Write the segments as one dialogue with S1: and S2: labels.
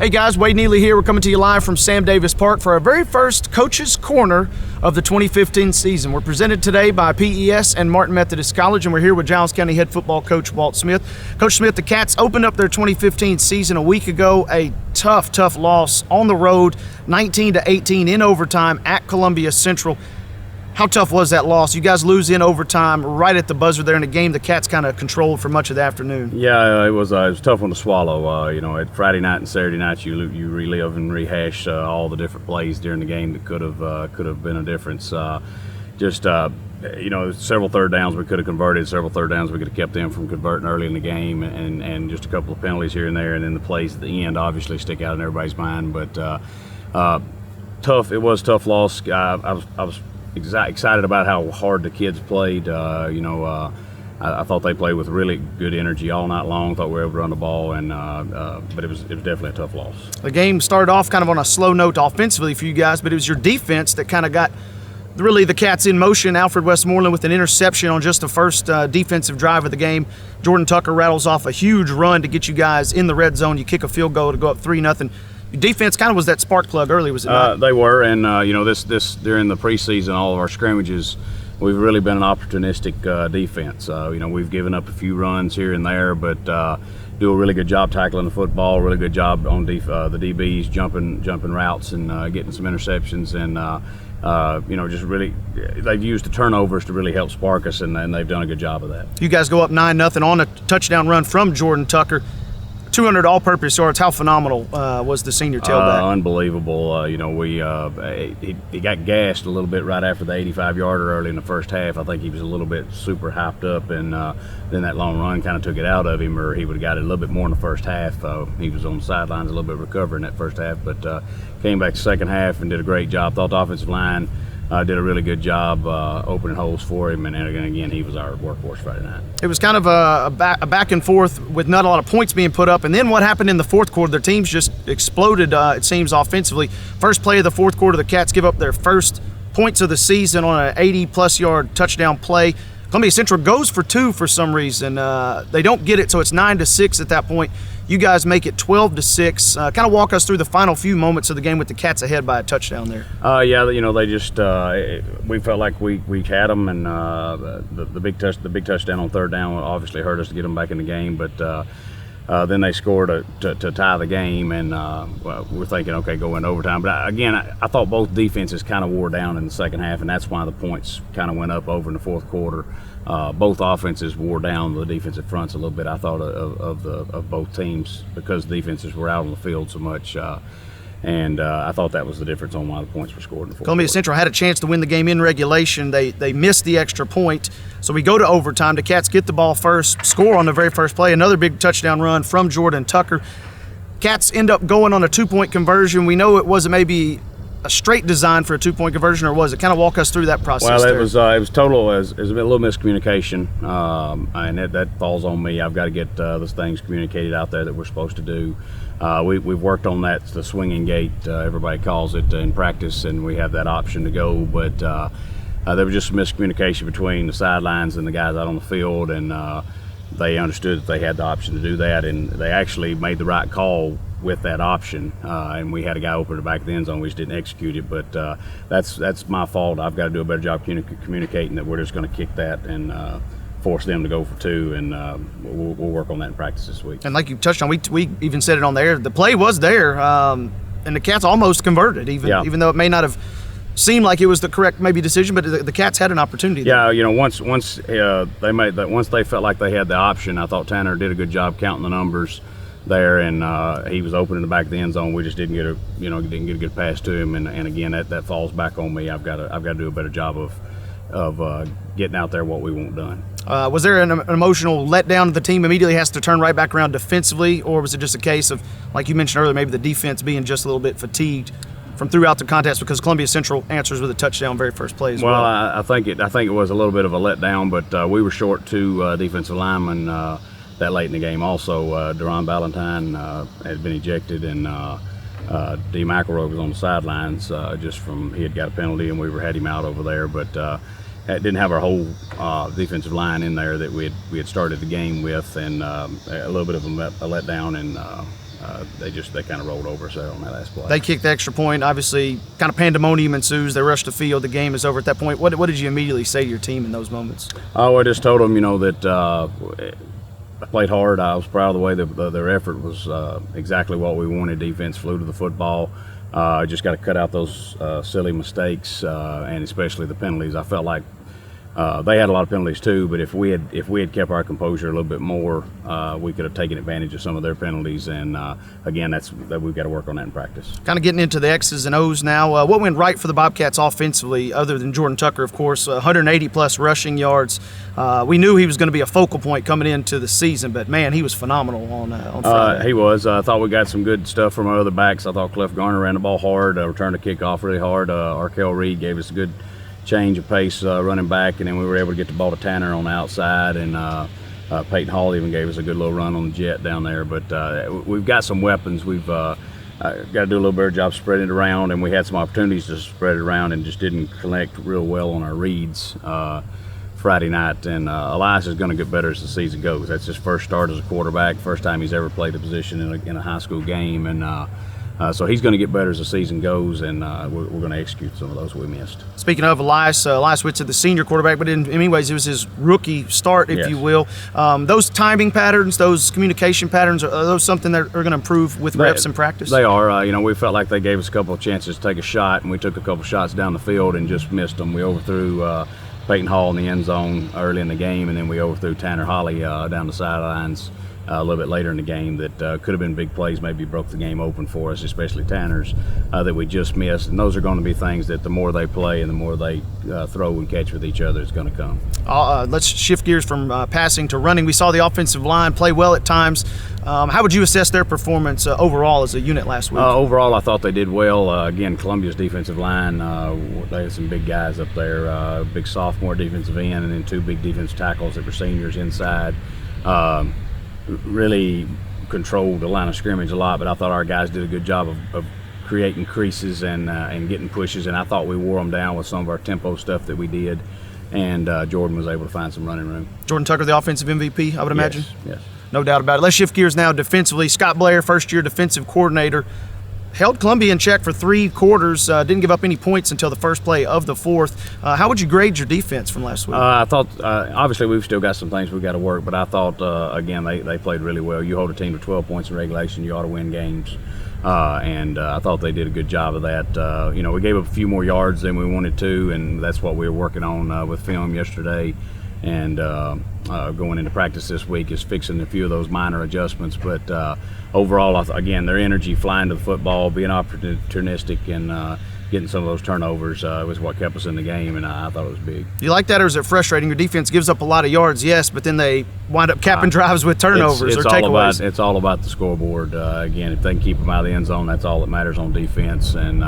S1: Hey guys, Wade Neely here. We're coming to you live from Sam Davis Park for our very first Coach's Corner of the 2015 season. We're presented today by PES and Martin Methodist College, and we're here with Giles County head football coach Walt Smith. Coach Smith, the Cats opened up their 2015 season a week ago, a tough loss on the road, 19-18 in overtime at Columbia Central. How tough was that loss? You guys lose in overtime right at the buzzer there in a game the Cats kind of controlled for much of the afternoon.
S2: Yeah, it was a tough one to swallow. At Friday night and Saturday night, you relive and rehash all the different plays during the game that could have been a difference. Several third downs we could have converted, several third downs we could have kept them from converting early in the game, and just a couple of penalties here and there, and then the plays at the end obviously stick out in everybody's mind. But tough. It was a tough loss. I was excited about how hard the kids played. I thought they played with really good energy all night long. Thought we were able to run the ball, but it was definitely a tough loss.
S1: The game started off kind of on a slow note offensively for you guys, but it was your defense that kind of got really the Cats in motion. Alfred Westmoreland with an interception on just the first defensive drive of the game. Jordan Tucker rattles off a huge run to get you guys in the red zone. You kick a field goal to go up 3-0. Your defense kind of was that spark plug early, was it not?
S2: They were, and this during the preseason, all of our scrimmages, we've really been an opportunistic defense. We've given up a few runs here and there, but do a really good job tackling the football. Really good job on the DBs jumping routes and getting some interceptions, and just really they've used the turnovers to really help spark us, and they've done a good job of that.
S1: You guys go up 9-0 on a touchdown run from Jordan Tucker. 200 all-purpose yards. How phenomenal was the senior tailback?
S2: Unbelievable. He got gassed a little bit right after the 85-yarder early in the first half. I think he was a little bit super hyped up, and then that long run kind of took it out of him, or he would have got it a little bit more in the first half. He was on the sidelines a little bit recovering that first half, but came back the second half and did a great job. Thought the offensive line did a really good job opening holes for him, and again, he was our workhorse Friday night.
S1: It was kind of a back and forth with not a lot of points being put up, and then what happened in the fourth quarter? Their teams just exploded, it seems, offensively. First play of the fourth quarter, the Cats give up their first points of the season on an 80-plus yard touchdown play. Columbia Central goes for two for some reason. They don't get it, so it's 9-6 at that point. You guys make it 12-6. Kind of walk us through the final few moments of the game with the Cats ahead by a touchdown there.
S2: They just we felt like we had them, and the big touchdown on third down obviously hurt us to get them back in the game, but then they scored to tie the game, and we're thinking, okay, go into overtime. But I thought both defenses kind of wore down in the second half, and that's why the points kind of went up over in the fourth quarter. Both offenses wore down the defensive fronts a little bit, I thought, of both teams, because the defenses were out on the field so much. I thought that was the difference on why the points were scored in the fourth
S1: Columbia
S2: quarter.
S1: Central had a chance to win the game in regulation. They missed the extra point, so we go to overtime. The Cats get the ball first, score on the very first play, another big touchdown run from Jordan Tucker. Cats end up going on a two-point conversion. We know it wasn't maybe a straight design for a two-point conversion, or was it? Kind of walk us through that process.
S2: Well, it was total. It was a little miscommunication, and that falls on me. I've got to get those things communicated out there that we're supposed to do. We've worked on that, the swinging gate, everybody calls it in practice, and we have that option to go, but there was just some miscommunication between the sidelines and the guys out on the field, and they understood that they had the option to do that, and they actually made the right call with that option, and we had a guy open the back of the end zone. We just didn't execute it, but that's my fault. I've got to do a better job communicating that we're just going to kick that and force them to go for two, and we'll work on that in practice this week.
S1: And like you touched on, we even said it on the air, the play was there, and the Cats almost converted, even though it may not have seemed like it was the correct maybe decision, but the Cats had an opportunity there.
S2: Yeah, once they felt like they had the option, I thought Tanner did a good job counting the numbers there, and he was open in the back of the end zone. We just didn't get a good pass to him, and again that falls back on me. I've got to do a better job of getting out there what we want done.
S1: Was there an emotional letdown? The team immediately has to turn right back around defensively, or was it just a case of, like you mentioned earlier, maybe the defense being just a little bit fatigued from throughout the contest, because Columbia Central answers with a touchdown very first play as well?
S2: Well, I think it was a little bit of a letdown, but we were short two defensive linemen that late in the game. Also, Deron Ballantyne had been ejected, and D. McElroy was on the sidelines he had got a penalty, and we had him out over there, but didn't have our whole defensive line in there that we had started the game with, and a little bit of a letdown, and they kind of rolled over us there on that last play.
S1: They kicked the extra point. Obviously, kind of pandemonium ensues. They rush the field. The game is over at that point. What did you immediately say to your team in those moments?
S2: Oh, I just told them, that I played hard. I was proud of the way their effort was exactly what we wanted. Defense flew to the football. Just got to cut out those silly mistakes and especially the penalties. I felt like they had a lot of penalties too, but if we had kept our composure a little bit more, we could have taken advantage of some of their penalties. And again, that we've got to work on that in practice.
S1: Kind of getting into the X's and O's now. What went right for the Bobcats offensively, other than Jordan Tucker, of course? 180 plus rushing yards. We knew he was going to be a focal point coming into the season, but man, he was phenomenal on Friday.
S2: He was. I thought we got some good stuff from our other backs. I thought Cliff Garner ran the ball hard, returned the kickoff really hard. Arkell Reed gave us a good change of pace running back, and then we were able to get the ball to Tanner on the outside, and Peyton Hall even gave us a good little run on the jet down there. But we've got some weapons. We've got to do a little better job spreading it around, and we had some opportunities to spread it around and just didn't connect real well on our reads Friday night. And Elias is going to get better as the season goes. That's his first start as a quarterback, first time he's ever played a position in a high school game, and so he's going to get better as the season goes, and we're going to execute some of those we missed. Speaking
S1: of Elias Witt, the senior quarterback, but in many ways it was his rookie start, if you will. Those timing patterns, those communication patterns, are those something that are going to improve with reps and practice?
S2: They are. We felt like they gave us a couple of chances to take a shot, and we took a couple of shots down the field and just missed them. We overthrew Peyton Hall in the end zone early in the game, and then we overthrew Tanner Holly down the sidelines a little bit later in the game that could have been big plays, maybe broke the game open for us, especially Tanner's, that we just missed. And those are going to be things that the more they play and the more they throw and catch with each other, it's going to come.
S1: Let's shift gears from passing to running. We saw the offensive line play well at times. How would you assess their performance overall as a unit last week?
S2: Overall, I thought they did well. Again, Columbia's defensive line, they had some big guys up there, big sophomore defensive end, and then two big defensive tackles that were seniors inside. Really controlled the line of scrimmage a lot, but I thought our guys did a good job of creating creases and getting pushes, and I thought we wore them down with some of our tempo stuff that we did, and Jordan was able to find some running room.
S1: Jordan Tucker, the offensive MVP, I would imagine?
S2: Yes.
S1: No doubt about it. Let's shift gears now defensively. Scott Blair, first-year defensive coordinator, held Columbia in check for 3 quarters, didn't give up any points until the first play of the fourth. How would you grade your defense from last week?
S2: I thought, obviously, we've still got some things we've got to work, but I thought, again, they played really well. You hold a team to 12 points in regulation, you ought to win games. And I thought they did a good job of that. We gave up a few more yards than we wanted to, and that's what we were working on with film yesterday. And going into practice this week is fixing a few of those minor adjustments. But overall, again, their energy, flying to the football, being opportunistic, and getting some of those turnovers was what kept us in the game, and I thought it was big.
S1: You like that, or is it frustrating? Your defense gives up a lot of yards, yes, but then they wind up capping drives with turnovers or takeaways.
S2: It's all about the scoreboard. Again, if they can keep them out of the end zone, that's all that matters on defense. And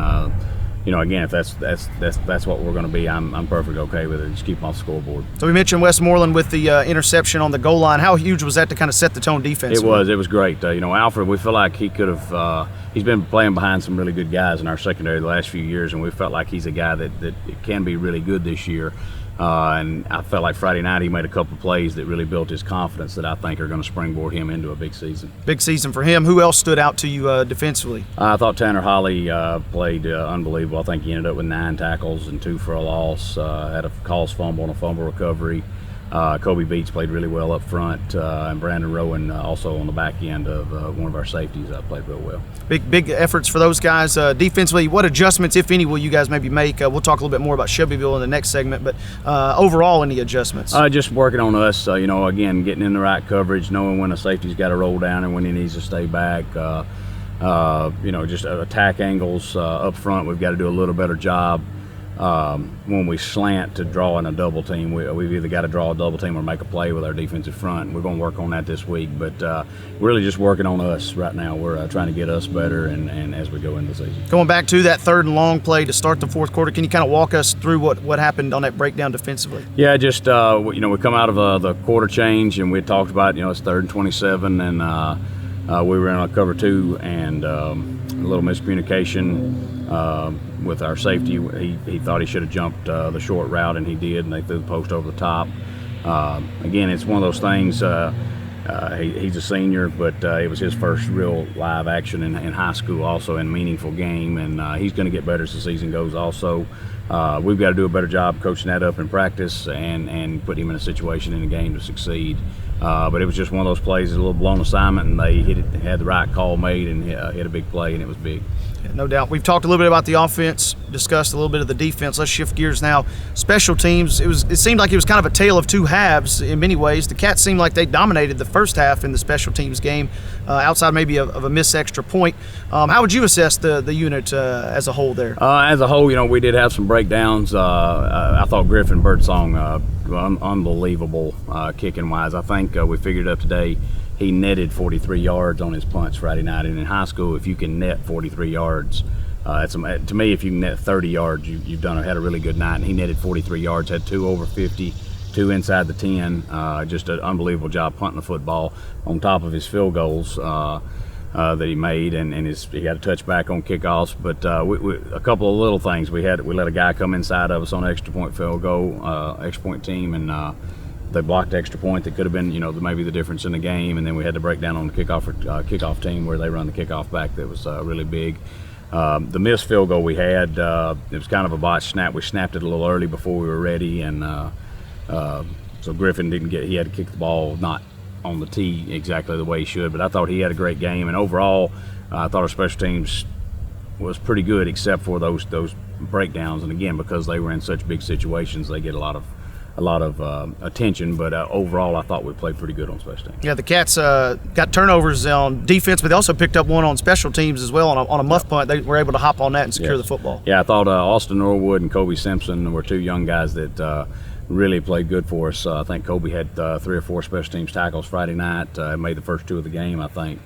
S2: again, if that's what we're going to be, I'm perfectly okay with it. Just keep them off the scoreboard.
S1: So we mentioned Westmoreland with the interception on the goal line. How huge was that to kind of set the tone defensively?
S2: It was great. Alfred, we feel like he could have. He's been playing behind some really good guys in our secondary the last few years, and we felt like he's a guy that can be really good this year. And I felt like Friday night he made a couple of plays that really built his confidence that I think are going to springboard him into a big season.
S1: Big season for him. Who else stood out to you defensively?
S2: I thought Tanner Holly played unbelievable. I think he ended up with 9 tackles and 2 for a loss. Had a calls fumble and a fumble recovery. Kobe Beats played really well up front, and Brandon Rowan also on the back end of one of our safeties played real well.
S1: Big efforts for those guys. Defensively, what adjustments, if any, will you guys maybe make? We'll talk a little bit more about Shelbyville in the next segment, but overall, any adjustments?
S2: Just working on us, again, getting in the right coverage, knowing when a safety's got to roll down and when he needs to stay back. Just attack angles up front, we've got to do a little better job. When we slant to draw in a double team, we've either got to draw a double team or make a play with our defensive front. We're going to work on that this week, but really just working on us right now. We're trying to get us better and as we go into the season.
S1: Going back to that 3rd and long play to start the fourth quarter, can you kind of walk us through what happened on that breakdown defensively?
S2: Yeah, just we come out of the quarter change, and we talked about it's 3rd and 27, and we were in a cover 2, and a little miscommunication with our safety. He thought he should have jumped the short route, and he did, and they threw the post over the top. Again, it's one of those things, He's a senior, but it was his first real live action in high school, also in a meaningful game, and he's going to get better as the season goes. Also, we've got to do a better job coaching that up in practice and put him in a situation in the game to succeed. But it was just one of those plays, a little blown assignment, and they had the right call made and hit a big play, and it was big.
S1: Yeah, no doubt. We've talked a little bit about the offense, discussed a little bit of the defense. Let's shift gears now. Special teams, it seemed like it was kind of a tale of two halves in many ways. The Cats seemed like they dominated the first half in the special teams game, outside maybe of a missed extra point. How would you assess the unit as a whole there?
S2: As a whole, we did have some breakdowns. I thought Griffin Birdsong, unbelievable kicking-wise. I think we figured up today he netted 43 yards on his punts Friday night. And in high school, if you can net 43 yards, to me, if you can net 30 yards, you've had a really good night. And he netted 43 yards, had 2 over 50, 2 inside the 10. Just an unbelievable job punting the football on top of his field goals that he made, and he had a touchback on kickoffs. But a couple of little things. We let a guy come inside of us on an extra point field goal, extra point team, and they blocked the extra point that could have been, maybe the difference in the game. And then we had to break down on the kickoff team where they run the kickoff back. That was really big. The missed field goal we had, it was kind of a botched snap. We snapped it a little early before we were ready, and so Griffin he had to kick the ball not on the tee exactly the way he should. But I thought he had a great game, and overall, I thought our special teams was pretty good, except for those breakdowns. And again, because they were in such big situations, they get a lot of attention, but overall I thought we played pretty good on special teams.
S1: Yeah, the Cats got turnovers on defense, but they also picked up one on special teams as well on a muff punt. They were able to hop on that and secure the football.
S2: Yeah, I thought Austin Norwood and Kobe Simpson were 2 young guys that really played good for us. I think Kobe had 3 or 4 special teams tackles Friday night, made the first 2 of the game, I think,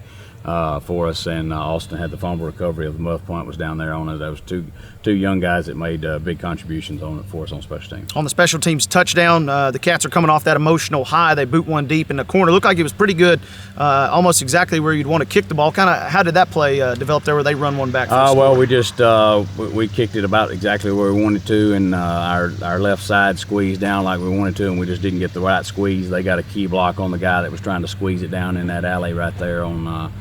S2: for us, and Austin had the fumble recovery of the muff punt was down there on it. That was two young guys that made big contributions on it for us on special teams.
S1: On the special teams touchdown, the Cats are coming off that emotional high. They boot one deep in the corner. Looked like it was pretty good, almost exactly where you'd want to kick the ball. Kind of, how did that play develop there where they run one back?
S2: Well, we just we kicked it about exactly where we wanted to, and our left side squeezed down like we wanted to, and we just didn't get the right squeeze. They got a key block on the guy that was trying to squeeze it down in that alley right there on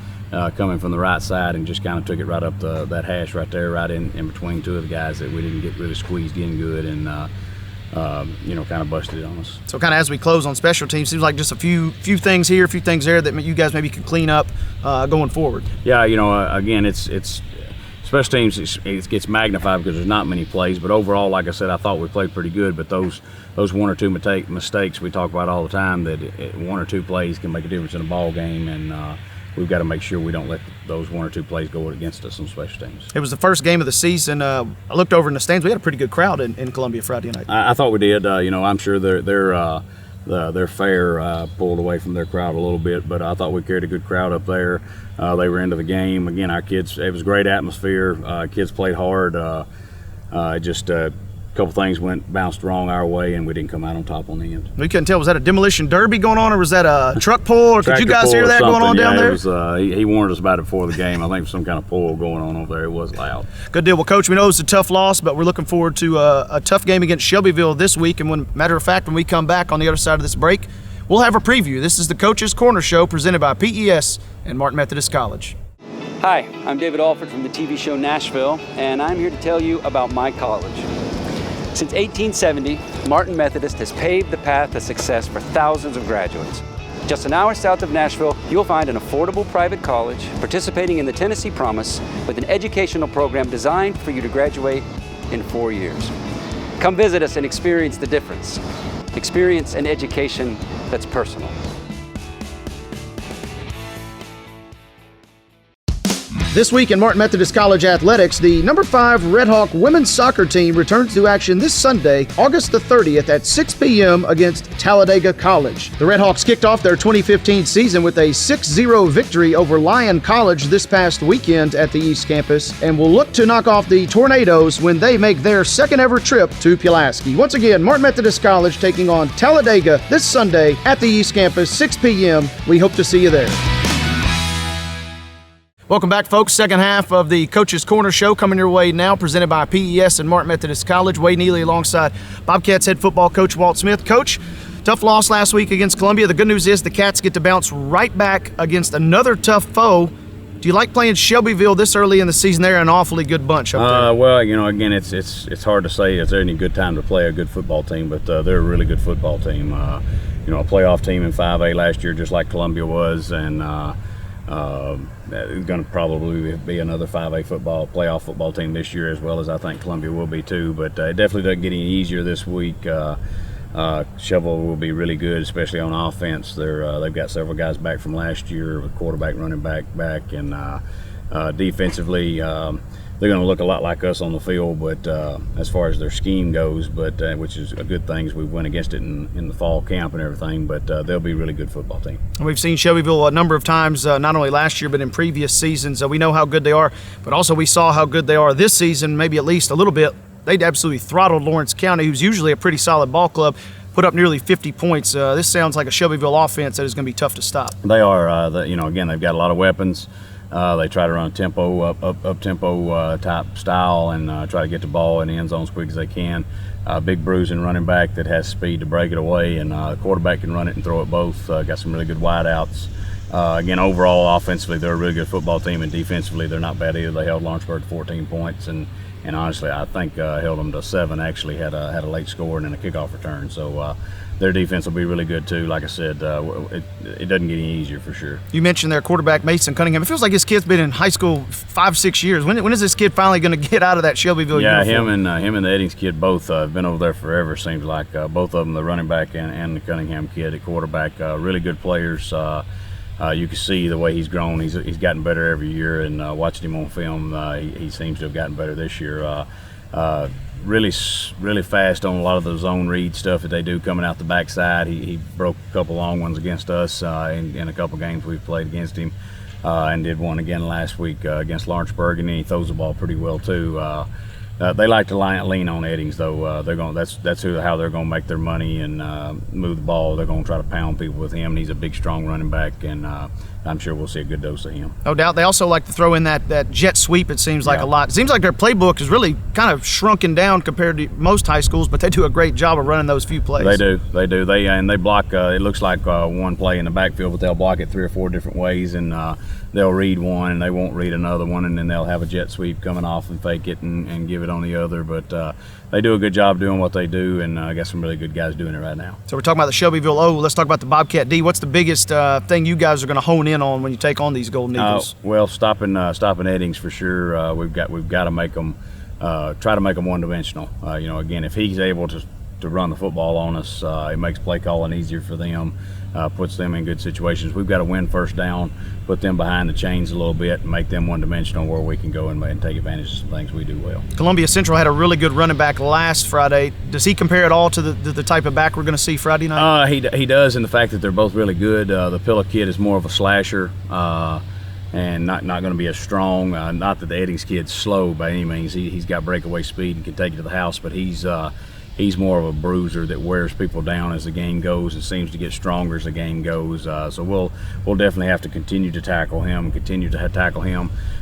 S2: coming from the right side, and just kind of took it right up that hash right there, right in between 2 of the guys that we didn't get really squeezed in good, and kind of busted it on us.
S1: So kind of as we close on special teams, seems like just a few things here, a few things there that you guys maybe can clean up going forward.
S2: Yeah, again, it's special teams, it gets magnified because there's not many plays, but overall, like I said, I thought we played pretty good, but those 1 or 2 mistakes we talk about all the time, that 1 or 2 plays can make a difference in a ball game, and we've got to make sure we don't let those 1 or 2 plays go against us on special teams.
S1: It was the first game of the season. I looked over in the stands. We had a pretty good crowd in Columbia Friday night.
S2: I thought we did. I'm sure their fare pulled away from their crowd a little bit, but I thought we carried a good crowd up there. They were into the game. Again, our kids, it was a great atmosphere. Kids played hard. Just a couple things bounced wrong our way, and we didn't come out on top on the end.
S1: We couldn't tell. Was that a demolition derby going on, or was that a truck pull, or could you guys hear that going on down there?
S2: It was, he warned us about it before the game. I think some kind of pull going on over there. It was loud.
S1: Good deal. Well, Coach, we know it's a tough loss, but we're looking forward to a tough game against Shelbyville this week. And matter of fact, when we come back on the other side of this break, we'll have a preview. This is the Coach's Corner Show presented by PES and Martin Methodist College.
S3: Hi, I'm David Alford from the TV show Nashville, and I'm here to tell you about my college. Since 1870, Martin Methodist has paved the path to success for thousands of graduates. Just an hour south of Nashville, you'll find an affordable private college participating in the Tennessee Promise with an educational program designed for you to graduate in 4 years. Come visit us and experience the difference. Experience an education that's personal.
S1: This week in Martin Methodist College athletics, the number 5 Red Hawk women's soccer team returns to action this Sunday, August the 30th at 6 p.m. against Talladega College. The Red Hawks kicked off their 2015 season with a 6-0 victory over Lyon College this past weekend at the East Campus, and will look to knock off the Tornadoes when they make their second ever trip to Pulaski. Once again, Martin Methodist College taking on Talladega this Sunday at the East Campus, 6 p.m. We hope to see you there. Welcome back, folks. Second half of the Coach's Corner Show coming your way now, presented by PES and Martin Methodist College. Wade Neely alongside Bobcats head football coach Walt Smith. Coach, Tough loss last week against Columbia. The good news is the Cats get to bounce right back against another tough foe. Do you like playing Shelbyville this early in the season? They're an awfully good bunch up there.
S2: Well, again, it's hard to say is there any good time to play a good football team, but they're a really good football team. A playoff team in 5A last year, just like Columbia was, and going to probably be another 5A playoff football team this year, as well as I think Columbia will be too. But it definitely doesn't get any easier this week. Shelbyville will be really good, especially on offense. They've got several guys back from last year, with quarterback, running back, and defensively, they're going to look a lot like us on the field. But as far as their scheme goes, which is a good thing, we went against it in the fall camp and everything. But they'll be a really good football team.
S1: We've seen Shelbyville a number of times, not only last year but in previous seasons. We know how good they are, but also we saw how good they are this season, maybe at least a little bit. They absolutely throttled Lawrence County, who's usually a pretty solid ball club, put up nearly 50 points. This sounds like a Shelbyville offense that is going to be tough to stop.
S2: They are. Again, they've got a lot of weapons. They try to run a up tempo type style and try to get the ball in the end zone as quick as they can. Big bruising running back that has speed to break it away, and quarterback can run it and throw it both. Got some really good wideouts. Again, overall, offensively, they're a really good football team, and defensively, they're not bad either. They held Lawrenceburg to 14 points, and honestly, I think held them to 7. Actually, had a late score and then a kickoff return. So their defense will be really good too. Like I said, it doesn't get any easier for sure.
S1: You mentioned their quarterback Mason Cunningham. It feels like this kid's been in high school 5-6 years. When is this kid finally going to get out of that Shelbyville uniform?
S2: him and the Eddings kid both have been over there forever. Seems like both of them, the running back and the Cunningham kid at quarterback, really good players. You can see the way he's grown. He's gotten better every year, and watching him on film, he seems to have gotten better this year. Really fast on a lot of the zone read stuff that they do coming out the backside. He broke a couple long ones against us in a couple games we've played against him, and did one again last week against Lawrenceburg, and then he throws the ball pretty well too. They like to lean on Eddings, though. That's how they're going to make their money and move the ball. They're going to try to pound people with him. And he's a big, strong running back, and I'm sure we'll see a good dose of him.
S1: No doubt. They also like to throw in that jet sweep, it seems like a lot. It seems like their playbook is really kind of shrunken down compared to most high schools, but they do a great job of running those few plays.
S2: They do. They block, it looks like one play in the backfield, but they'll block it 3 or 4 different ways, and they'll read one, and they won't read another one, and then they'll have a jet sweep coming off and fake it and give it on the other. But they do a good job doing what they do, and I got some really good guys doing it right now.
S1: So we're talking about the Shelbyville O. Let's talk about the Bobcat D. What's the biggest thing you guys are going to hone in on when you take on these Golden Eagles?
S2: Well, stopping Eddings for sure. We've got to make them try to make them one-dimensional. Again, if he's able to run the football on us, it makes play calling easier for them. Puts them in good situations. We've got to win first down, put them behind the chains a little bit, and make them one-dimensional where we can go and take advantage of some things we do well.
S1: Columbia Central had a really good running back last Friday. Does he compare at all to the type of back we're going to see Friday night?
S2: He does, in the fact that they're both really good. The Pilla kid is more of a slasher and not going to be as strong. Not that the Eddings kid's slow by any means. He's got breakaway speed and can take it to the house, but he's more of a bruiser that wears people down as the game goes and seems to get stronger as the game goes. So we'll definitely have to continue to tackle him,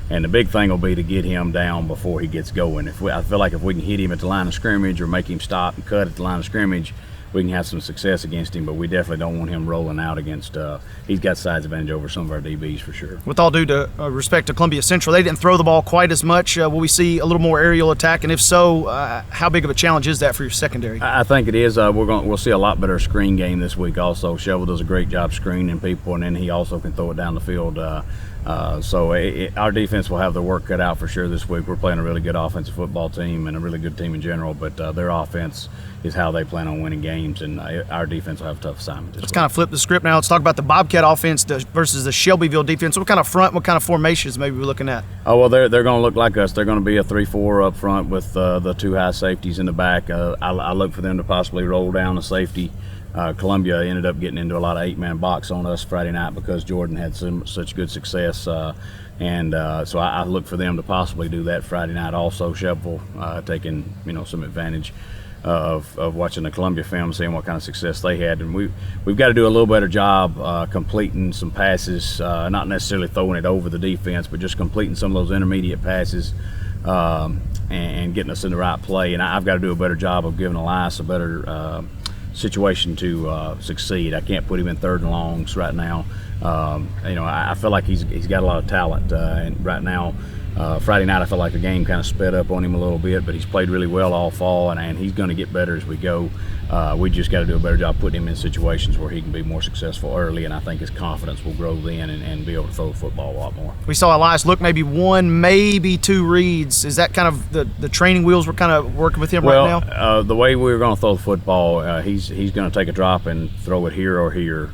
S2: and the big thing will be to get him down before he gets going. I feel like if we can hit him at the line of scrimmage or make him stop and cut at the line of scrimmage, we can have some success against him, but we definitely don't want him rolling out against he's got size advantage over some of our DBs for sure.
S1: With all due to respect to Columbia Central, they didn't throw the ball quite as much. Will we see a little more aerial attack, and if so, how big of a challenge is that for your secondary?
S2: I think it is. We'll see a lot better screen game this week also. Shovel does a great job screening people, and then he also can throw it down the field. So our defense will have their work cut out for sure this week. We're playing a really good offensive football team and a really good team in general, but their offense is how they plan on winning games, and our defense will have a tough assignment.
S1: Let's kind of flip the script now. Let's talk about the Bobcat offense versus the Shelbyville defense. What kind of front, what kind of formations maybe we're looking at?
S2: Oh, well, they're going to look like us. They're going to be a 3-4 up front with the 2 high safeties in the back. I look for them to possibly roll down a safety. Columbia ended up getting into a lot of 8-man box on us Friday night because Jordan had such good success, so I look for them to possibly do that Friday night also. Shelbyville taking some advantage of watching the Columbia film, seeing what kind of success they had, and we've got to do a little better job completing some passes, not necessarily throwing it over the defense, but just completing some of those intermediate passes and getting us in the right play. And I've got to do a better job of giving Elias a better situation to succeed. I can't put him in third and longs right now. I feel like he's got a lot of talent, and right now, Friday night I felt like the game kind of sped up on him a little bit, but he's played really well all fall, and he's going to get better as we go. We just got to do a better job putting him in situations where he can be more successful early, and I think his confidence will grow then and be able to throw the football a lot more.
S1: We saw Elias look maybe one, maybe two reads. Is that kind of the training wheels we're kind of working with him right now?
S2: The way we were going to throw the football, he's going to take a drop and throw it here or here.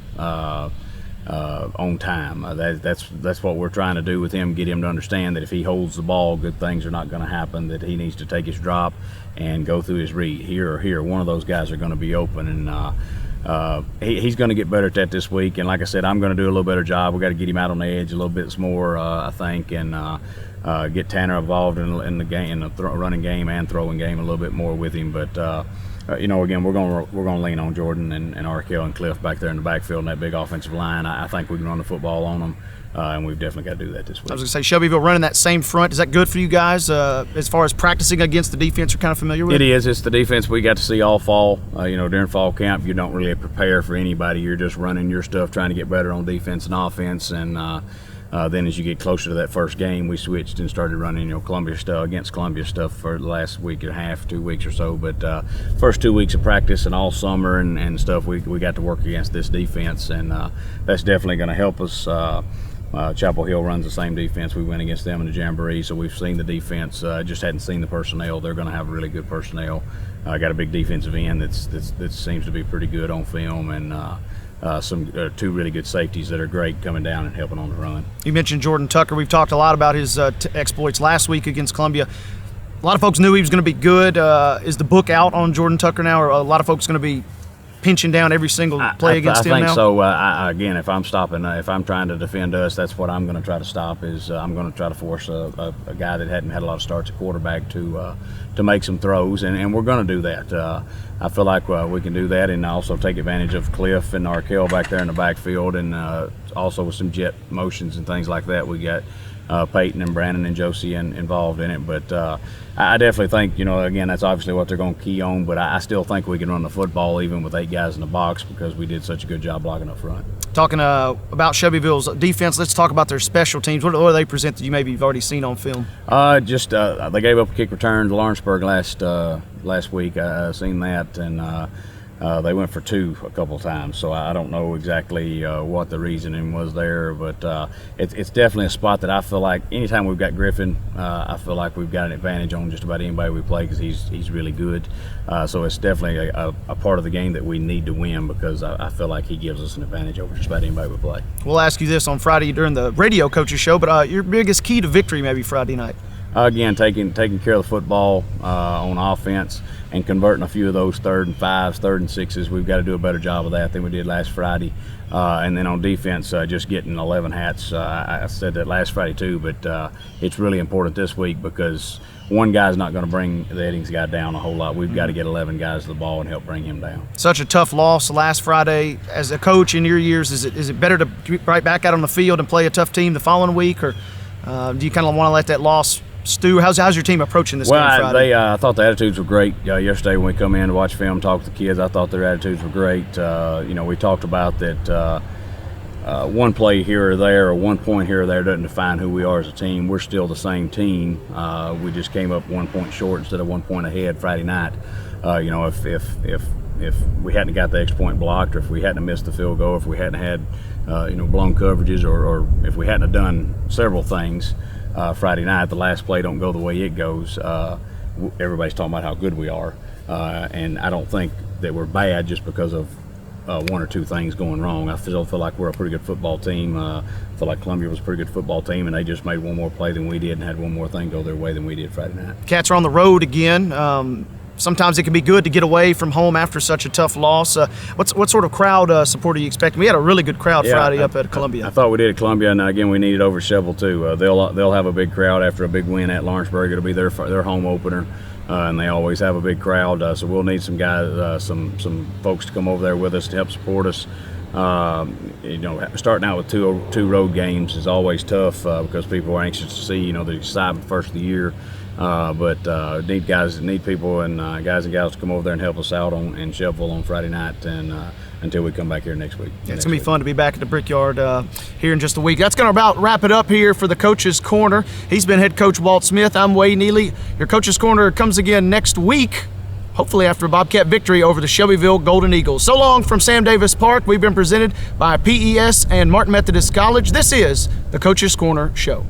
S2: On time. That's what we're trying to do with him, get him to understand that if he holds the ball, good things are not going to happen, that he needs to take his drop and go through his read here or here. One of those guys are going to be open, and he's going to get better at that this week. And like I said, I'm going to do a little better job. We got to get him out on the edge a little bit more, I think, and get Tanner involved in the game, in the running game and throwing game a little bit more with him. But again, we're going to lean on Jordan and Arkell and Cliff back there in the backfield in that big offensive line. I think we can run the football on them, and we've definitely got to do that this week.
S1: I was going to say, Shelbyville running that same front, is that good for you guys as far as practicing against the defense you're kind of familiar with?
S2: It is. It's the defense we got to see all fall. During fall camp, you don't really prepare for anybody. You're just running your stuff, trying to get better on defense and offense, and then as you get closer to that first game, we switched and started running, Columbia stuff against Columbia stuff for the last week and a half, 2 weeks or so. But first 2 weeks of practice and all summer and stuff, we got to work against this defense, and that's definitely going to help us. Chapel Hill runs the same defense. We went against them in the Jamboree, so we've seen the defense. Just hadn't seen the personnel. They're going to have really good personnel. Got a big defensive end that seems to be pretty good on film, and two really good safeties that are great coming down and helping on the run.
S1: You mentioned Jordan Tucker. We've talked a lot about his exploits last week against Columbia. A lot of folks knew he was going to be good. Is the book out on Jordan Tucker now, or a lot of folks going to be pinching down every single play against him now?
S2: I think so. Again, if I'm stopping, if I'm trying to defend us, that's what I'm going to try to stop. Is I'm going to try to force a guy that hadn't had a lot of starts at quarterback to make some throws, and we're going to do that. I feel like we can do that, and also take advantage of Cliff and Arkell back there in the backfield, and also with some jet motions and things like that. We got Peyton and Brandon and Josie involved in it, but I definitely think, again, that's obviously what they're going to key on, but I still think we can run the football even with 8 guys in the box because we did such a good job blocking up front.
S1: Talking about Shelbyville's defense, let's talk about their special teams. What do they present that you maybe you've already seen on film?
S2: They gave up a kick return to Lawrenceburg last week. I seen that, and they went for 2 a couple of times, so I don't know exactly what the reasoning was there, but it's definitely a spot that I feel like anytime we've got Griffin, I feel like we've got an advantage on just about anybody we play because he's really good. So it's definitely a part of the game that we need to win because I feel like he gives us an advantage over just about anybody we play.
S1: We'll ask you this on Friday during the radio coaches show, but your biggest key to victory maybe Friday night?
S2: Again, taking care of the football on offense and converting a few of those 3rd and 5s, 3rd and 6s. We've got to do a better job of that than we did last Friday. And then on defense, just getting 11 hats. I said that last Friday too, but it's really important this week because one guy's not going to bring the Eddings guy down a whole lot. We've got to get 11 guys to the ball and help bring him down. Such
S1: a tough loss last Friday. As a coach in your years, is it better to get right back out on the field and play a tough team the following week, or do you kind of want to let that loss stew? How's your team approaching this game Friday?
S2: I thought the attitudes were great yesterday when we come in to watch film, talk to the kids. I thought their attitudes were great. We talked about that one play here or there or 1 point here or there doesn't define who we are as a team. We're still the same team. We just came up 1 point short instead of 1 point ahead Friday night. If we hadn't got the extra point blocked, or if we hadn't missed the field goal, if we hadn't had blown coverages, or if we hadn't have done several things Friday night, the last play don't go the way it goes. Everybody's talking about how good we are, and I don't think that we're bad just because of 1 or 2 things going wrong. I still feel like we're a pretty good football team. I feel like Columbia was a pretty good football team, and they just made 1 more play than we did and had 1 more thing go their way than we did Friday night.
S1: Cats are on the road again. Sometimes it can be good to get away from home after such a tough loss. What sort of crowd support are you expecting? We had a really good crowd Friday up at Columbia.
S2: I thought we did at Columbia, and again we needed over Shovel too. They'll have a big crowd after a big win at Lawrenceburg. It'll be their home opener, and they always have a big crowd. So we'll need some guys, some folks to come over there with us to help support us. Starting out with two road games is always tough because people are anxious to see the excitement first of the year. But need people and guys and gals to come over there and help us out in Shelbyville on Friday night and until we come back here next week.
S1: It's going to be fun to be back at the Brickyard here in just a week. That's going to about wrap it up here for the Coach's Corner. He's been head coach Walt Smith. I'm Wade Neely. Your Coach's Corner comes again next week, hopefully after a Bobcat victory over the Shelbyville Golden Eagles. So long from Sam Davis Park. We've been presented by PES and Martin Methodist College. This is the Coach's Corner Show.